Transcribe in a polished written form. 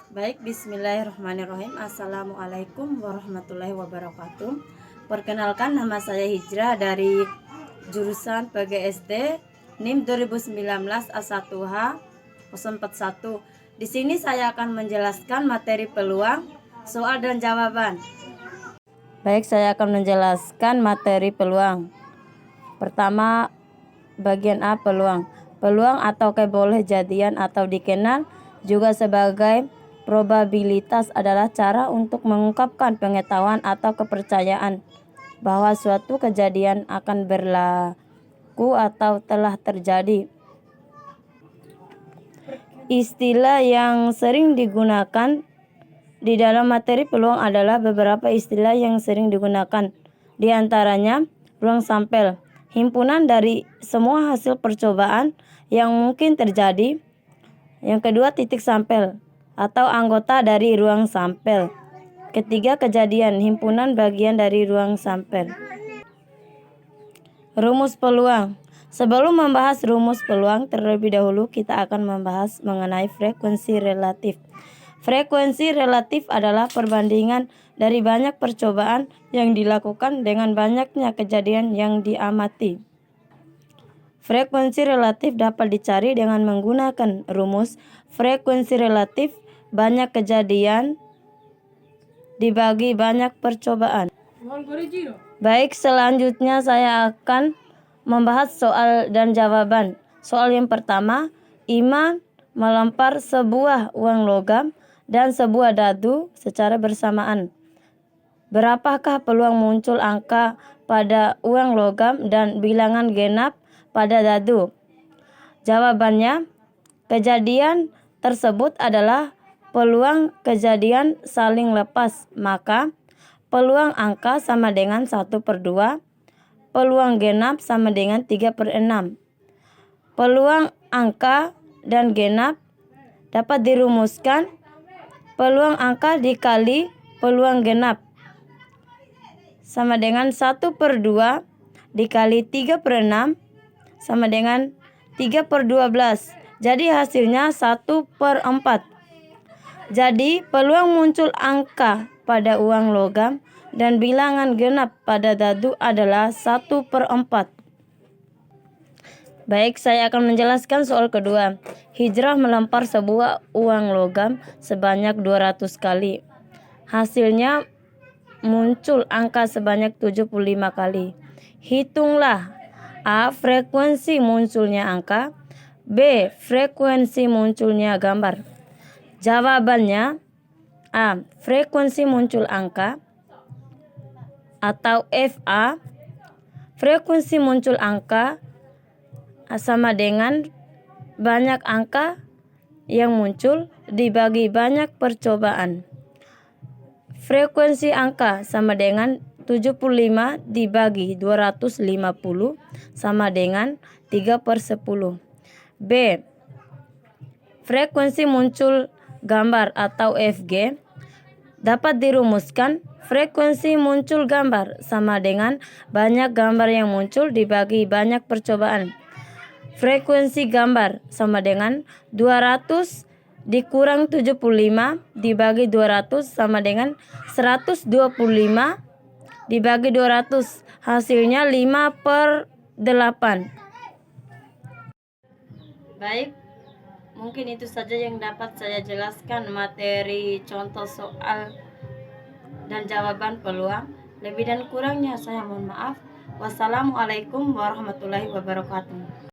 Baik, bismillahirrahmanirrahim. Assalamualaikum warahmatullahi wabarakatuh. Perkenalkan, nama saya Hijrah dari jurusan PGSD NIM 2019 A1H 041. Di sini saya akan menjelaskan materi peluang, soal dan jawaban. Baik, saya akan menjelaskan materi peluang. Pertama, bagian A, peluang. Peluang atau kebolehjadian atau dikenal juga sebagai probabilitas adalah cara untuk mengungkapkan pengetahuan atau kepercayaan bahwa suatu kejadian akan berlaku atau telah terjadi. Istilah yang sering digunakan di dalam materi peluang adalah beberapa istilah yang sering digunakan. Di antaranya, peluang sampel, himpunan dari semua hasil percobaan yang mungkin terjadi. Yang kedua, titik sampel atau anggota dari ruang sampel. Ketiga, kejadian, himpunan bagian dari ruang sampel. Rumus peluang. Sebelum membahas rumus peluang, terlebih dahulu kita akan membahas mengenai frekuensi relatif. Frekuensi relatif adalah perbandingan dari banyak percobaan yang dilakukan dengan banyaknya kejadian yang diamati. Frekuensi relatif dapat dicari dengan menggunakan rumus frekuensi relatif banyak kejadian dibagi banyak percobaan. Baik, selanjutnya saya akan membahas soal dan jawaban. Soal yang pertama, Iman melempar sebuah uang logam dan sebuah dadu secara bersamaan. Berapakah peluang muncul angka pada uang logam dan bilangan genap pada dadu? Jawabannya, kejadian tersebut adalah peluang kejadian saling lepas, maka peluang angka sama dengan 1/2, peluang genap sama dengan 3/6. Peluang angka dan genap dapat dirumuskan peluang angka dikali peluang genap sama dengan 1/2 dikali 3/6 sama dengan 3/12. Jadi hasilnya 1/4. Jadi peluang muncul angka pada uang logam dan bilangan genap pada dadu adalah 1/4. Baik, saya akan menjelaskan soal kedua. Hijrah melempar sebuah uang logam sebanyak 200 kali. Hasilnya muncul angka sebanyak 75 kali. Hitunglah A, frekuensi munculnya angka, B, frekuensi munculnya gambar. Jawabannya A, frekuensi muncul angka atau FA, frekuensi muncul angka sama dengan banyak angka yang muncul dibagi banyak percobaan. Frekuensi angka sama dengan 75 dibagi 250 sama dengan 3/10. B, frekuensi muncul gambar atau FG dapat dirumuskan frekuensi muncul gambar sama dengan banyak gambar yang muncul dibagi banyak percobaan. Frekuensi gambar sama dengan 200 dikurang 75 dibagi 200 sama dengan 125 dibagi 200. Hasilnya 5/8. Baik, mungkin itu saja yang dapat saya jelaskan materi contoh soal dan jawaban peluang. Lebih dan kurangnya saya mohon maaf. Wassalamualaikum warahmatullahi wabarakatuh.